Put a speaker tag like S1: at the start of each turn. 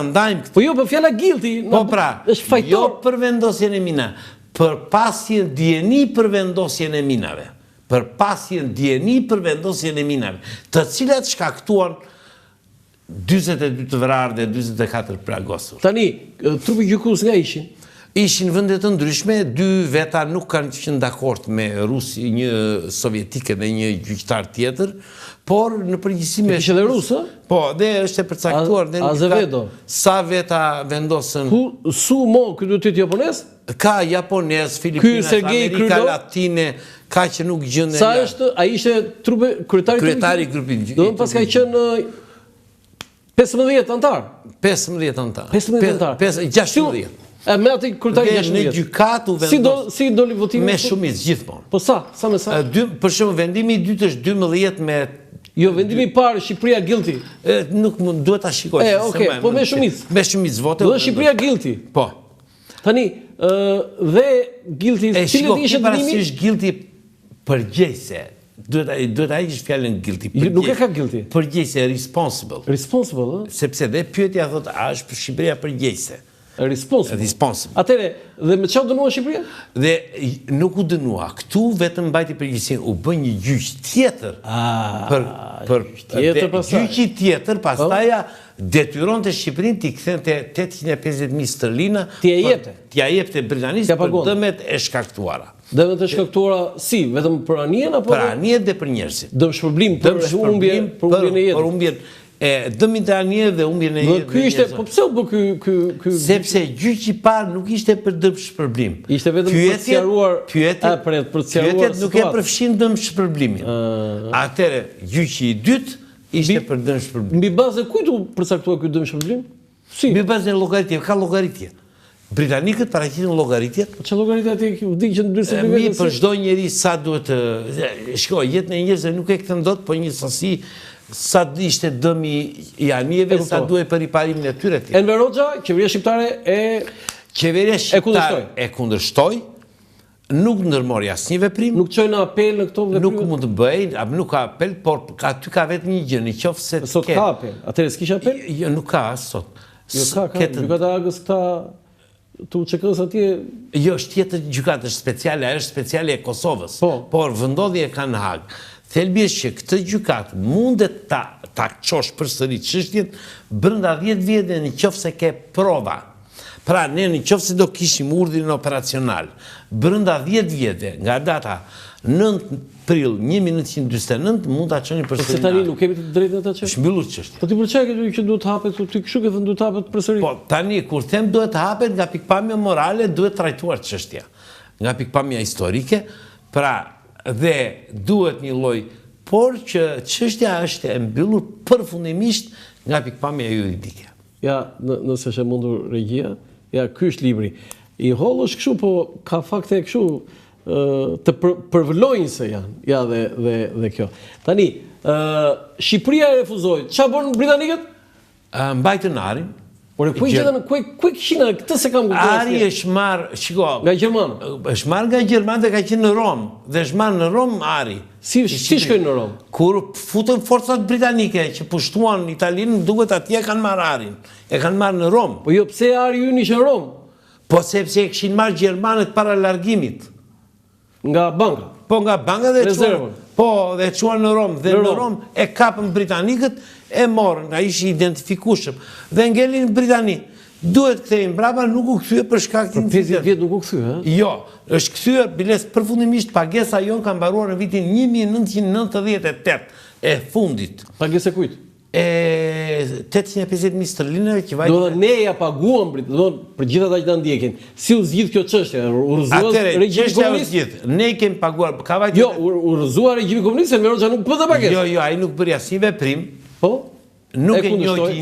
S1: ndajmë këtë.
S2: Po jo, për fjala guilty,
S1: Po pra,
S2: është fajtor.
S1: jo për vendosjen e mina, për pasjen djeni për vendosjen e minave. Për pasjen djeni për vendosjen e minave, të cilat shkaktuan 42 të vrarë dhe 44 plagosur.
S2: Tani, trupi gjykues nga ishin?
S1: Ishin vende të ndryshme, 2 veta nuk kanë qenë dakord me Rusi, një sovjetike dhe një gjyqtar tjetër, por në përgjithësi me...
S2: Kishte dhe rusë?
S1: Po, dhe është e përcaktuar...
S2: Azevedo?
S1: Sa veta vendosën...
S2: Sumo, këtë duhet të jetë japonez?
S1: Ka japonez, Filipinas, Amerika Latine, ka që nuk gjëndë...
S2: Sa është, a ishte trupe
S1: kryetari grupin...
S2: Do në pas ka qenë 15 antar?
S1: 15 antar.
S2: 15 antar.
S1: 16.
S2: Me ati kryetari 16.
S1: Në gjykat u vendos...
S2: Si do li votimi?
S1: Me shumicë, gjithmonë.
S2: Po sa? Sa me sa?
S1: Për shumë, vendimi i dytë është 12 me...
S2: Jo, vendimi i parë, Shqipëria guilty.
S1: Nuk duhet ta shikoj.
S2: Okej, po me shumicë.
S1: Me shumicë vote.
S2: Do Shqipëria guilty.
S1: Po.
S2: Tani, dhe guilty, cilët ishte dënimi?
S1: Parasysh guilty përgjegjëse. Duhet ai që fjalën guilty.
S2: Nuk e ka guilty.
S1: Përgjegjëse, responsible.
S2: Responsible, ë?
S1: Sepse dhe pyetja thotë, a është për Shqipëria përgjegjëse?
S2: Responsible. Atëre, dhe me çfarë dënua Shqipëria?
S1: Dhe nuk u dënua. Këtu vetëm mbajti përgjegjësinë, u bën një gjyq tjetër. Për gjyqi tjetër, pastaj detyronte Shqipërinë t'i kthente 850.000 sterlina. T'ia jepte Britanisë për dëmet e shkaktuara.
S2: Dëmet e shkaktuara si? Vetëm për anijen apo?
S1: Për anijen dhe për njerëzit.
S2: Dëmshpërblim për humbjen e jetës.
S1: Për humbjen dëmit e anijen dhe humbjen e jetës.
S2: Po pse u bë ky?
S1: Sepse gjyqi i parë nuk ishte për dëmshpërblim.
S2: Ishte vetëm për të sqaruar.
S1: Pyetjet nuk e përfshin dëmshpërblimin. Atëre, gjyqi i dytë ishte për dëmshpërblim.
S2: Mbi bazë kujt u përcaktua ky dëmshpërblim? Si?
S1: Mbi bazë llogaritje, ka llogaritje. Britanikët paraqitin llogaritjet.
S2: Po çfarë llogaritje aty vdiqën ndërsa
S1: mi për çdo njeri sa duhet shkoj, jetën e njerëzve nuk e kthen dot, po një sasi sa ishte dëmi i anijeve, sa duhet për riparimin e tyre.
S2: Enver Hoxha, qeveria shqiptare
S1: e kundërshtoi, nuk ndërmori asnjë veprim.
S2: Nuk çoi në apel në këto veprime.
S1: Nuk mund të bëj, nuk ka apel, por aty ka vetëm një gjë, nëse
S2: sot ka apel. Atëherë s'kisha apel?
S1: Jo, nuk ka sot.
S2: Jo ka, gjykata Agës këta të UÇK-s atje...
S1: Jo, është tjetër gjykatë, është speciale, ajo është speciale e Kosovës. Por vendodhja ka në Hagë. Thelbi është që këtë gjykatë mundet ta çosh përsëri çështjen brenda 10 vjetëve nëse ke prova. Pra, ne nëse do kishim urdhrin operacional brenda 10 vjetëve nga data 9 prill 1949 mund ta çonin përsëri.
S2: Se tani nuk kemi të drejtën ta çosh.
S1: Është mbyllur çështja.
S2: Po ti për çfarë ke që duhet hapet, ti kështu ke thënë duhet hapet përsëri?
S1: Po tani kur them duhet hapet nga pikpamja morale, duhet trajtuar çështja. Nga pikpamja historike, pra dhe duhet një lloj, por që çështja është e mbyllur përfundimisht nga pikpamja juridike.
S2: Ja, nëse është e mundur regjia, ja ky është libri. I holl është kështu, po ka fakte kështu të përvëllojnëse janë, ja dhe kjo. Tani, Shqipëria e refuzoi. Çfarë bën britanikët?
S1: Mbajtën arin.
S2: Por ku kishin këtë se kam kuptuar.
S1: Ari është marrë, shiko,
S2: nga Gjerman.
S1: Është marrë nga Gjerman dhe ka qenë në Rom, dhe është marrë në Rom Ari.
S2: Si shkojnë në Rom?
S1: Kur futën forcat britanike që pushtuan Italinë, duket atje kanë marrë Arin. E kanë marrë në Rom.
S2: Po jo, pse Ari ynë ishte në Rom?
S1: Po sepse e kishin marrë Gjermanët para largimit.
S2: Nga banka?
S1: Po nga banka dhe çuan. Po, dhe çuan në Rom. Dhe në Rom e kapën britanikët, e morën, ai ishte identifikueshëm. Dhe ngelin në Britani. Duhet kthehen brapa, nuk u kthye për shkak të
S2: incident. 50 vjet nuk u kthye, ha?
S1: Jo, është kthyer biles përfundimisht, pagesa jon ka mbaruar në vitin 1998 e fundit.
S2: Pagesa kujt?
S1: 850.000 sterlinave që vajte.
S2: Do ne ja paguam, do për gjithë ata që ta ndjekin. Si u zgjidh kjo çështje? U rrëzuar regjimi komunist?
S1: Ne kemi paguar, ka vajte.
S2: Jo, u rrëzuar regjimi komunist, Enver Hoxha nuk bëte pagesë.
S1: Jo, ai nuk bëri asnjë veprim.
S2: Po?
S1: Nuk e njohë